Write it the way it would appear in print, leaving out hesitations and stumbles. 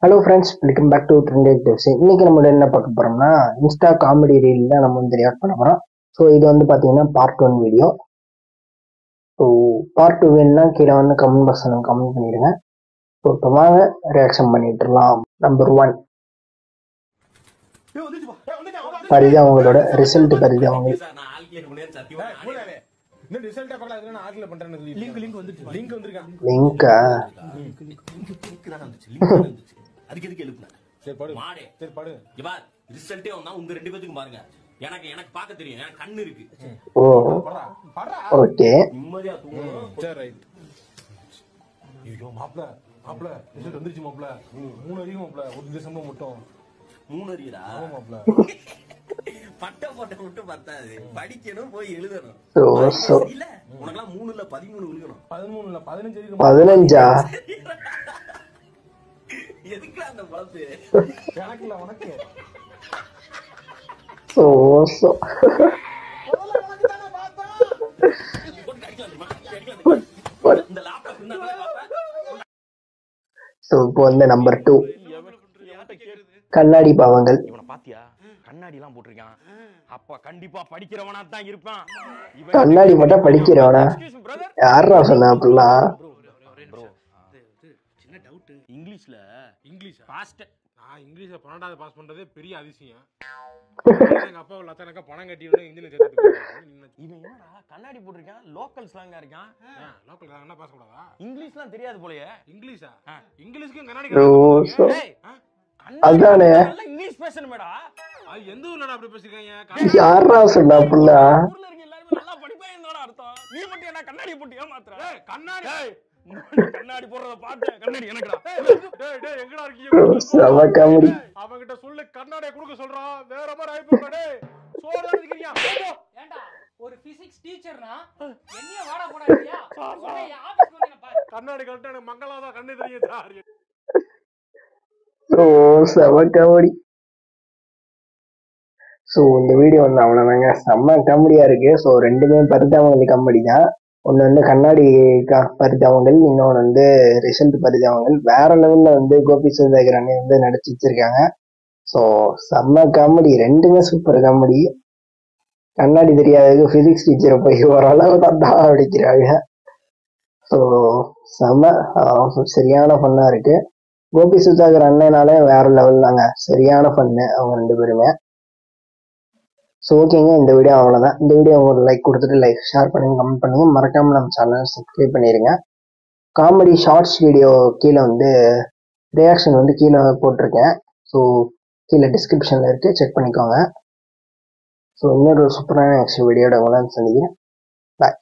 Hello friends, welcome back to trend tips. இன்னைக்கு நம்ம என்ன பார்க்க போறோம்னா இன்ஸ்டா காமெடி ரீல் தான் நம்ம ரியாக்ட் பண்ண போறோம். ஸோ இது பார்த்தீங்கன்னா பார்ட் 1 வீடியோ. ஸோ பார்ட் 2 வேணும்னா கீழே கமெண்ட் பாக்ஸ்ல கமெண்ட் பண்ணிடுங்க. ஸோ இப்போ வாங்க ரியாக்ஷன் பண்ணிட்டுலாம். நம்பர் 1 பரிதாபங்களோட ரிசல்ட். பரிதாபங்கள் லிங்கா அதுக்கு எதுக்கு எழுப்புன? சரி பாடு மாடே, சரி பாடு. இங்க பார், ரிசல்ட்டே வந்தா உங்க ரெண்டு பேத்துக்கு பாருங்க. எனக்கு பார்க்க தெரியும், எனக்கு கண்ணு இருக்கு. ஓ ஓகே, நிம்மதியா தூங்கு. சரி ரைட். ஐயோ மாப்ள ரிசல்ட் வந்துருச்சு மாப்ள. 3 அறியும் மாப்ள, ஒரு டிசம்பர் மட்டும் 3 அறியடா. ஆமா மாப்ள. பட்ட மட்டும் பத்தாது, படிக்கணும், போய் எழுதணும். இல்ல உனக்குலாம் 3 இல்ல 13 விழுகணும். 13 இல்ல 15 இருக்கு. 15ஆ? எதுக்குடா அந்த பழப்பு? எனக்கு இல்ல உனக்கு. சோ சோ இந்த லேப்டாப் இருந்தா சோ இப்போ நம்பர் 2 கண்ணாடி பாவங்கள். இவனை பாத்தியா? கண்ணாடி எல்லாம் போட்டிருக்கான். அப்ப கண்டிப்பா படிக்கிறவனா தான் இருப்பான். கண்ணாடி மட்டும் படிக்கிறவனா? யாரா சொன்னா அப்படிலாம்? சின்ன டவுட். English past. நான் இங்கிலீஷ்ல 12வது பாஸ் பண்றதே பெரிய அதிசயம். எங்க அப்பா லட்சணக்கா பணம் கட்டிட்டு இன்ஜினியர் சேர்த்துட்டு இவன் என்னடா கண்ணாடி போட்டிருக்கான்? லோக்கல் ஸ்லாங்கா இருக்கான். லோக்கல் ஸ்லாங்னா பாஸ் கூடாதா? இங்கிலீஷ்லாம் தெரியாது போலயே. இங்கிலீஷா? இங்கிலீஷ்க்கு கண்ணாடி அதானே இங்கிலீஷ் பேசணுமேடா. அது எந்த ஊர்லடா அப்படி பேசிருக்காங்க? யாரா சொன்னா அப்படிலாம்? ஊர்ல இருக்க எல்லாரும் நல்லா படிப்பேன் என்னடா அர்த்தம்? நீ மட்டும் என்ன கண்ணாடி போட்டு ஏமாத்துற? கண்ணாடி கண்ணாடி போடுறத பாத்து கண்ணாடி எனக்குடா. டேய் எங்கடா இருக்கீங்க? சவ காமெடி. அவங்கிட்ட சொல்லு கண்ணாடியை கொடுக்க சொல்றான். வேற மாதிரி ஆயிப்போடா. டேய் சோறு அடிக்கிறீங்க. ஏண்டா ஒரு பிசிக்ஸ் டீச்சர்னா என்னைய வாடா போடாதீயா? உன்னை ஆபீஸ்க்கு வந்து பாரு. கண்ணாடி கரெக்டா எனக்கு மங்களாதான் கண்ணு தெரியும் சார். ஓ சவ காமெடி. ஸோ இந்த வீடியோ அவ்வளோதாங்க. செம்ம காமெடியா இருக்கு. ஸோ ரெண்டுமே பரிதாபங்கள் காமெடி தான். ஒன்று கண்ணாடி பரிதாபங்கள், இன்னொன்று ரிசல்ட் பரிதாபங்கள். வேற லெவல்ல கோபி சுதாகர் அண்ணன் நடிச்சு வச்சிருக்காங்க. ஸோ செம்ம காமெடி, ரெண்டுமே சூப்பர் காமெடி. கண்ணாடி தெரியாதது பிசிக்ஸ் டீச்சரை போய் ஓரளவு தான் அடிக்கிறாங்க. ஸோ செம்ம சரியான ஃபன்னா இருக்கு. கோபி சுதாகர் அண்ணனாலே வேற லெவல் தாங்க. சரியான ஃபன்னு அவங்க ரெண்டு பேருமே. ஸோ ஓகேங்க, இந்த வீடியோ அவ்வளோதான். இந்த வீடியோ உங்களுக்கு லைக் கொடுத்துட்டு லைக் ஷேர் பண்ணுங்க, கமெண்ட் பண்ணுங்க, மறக்காம நம்ம சேனலை சப்ஸ்கிரைப் பண்ணிடுங்க. காமெடி ஷார்ட்ஸ் வீடியோ கீழே ரியாக்ஷன் கீழே போட்டிருக்கேன். ஸோ கீழே டிஸ்கிரிப்ஷனில் இருக்குது, செக் பண்ணிக்கோங்க. ஸோ இன்னொரு சூப்பரான நெக்ஸ்ட் வீடியோட உங்களை சந்திக்கிறேன்.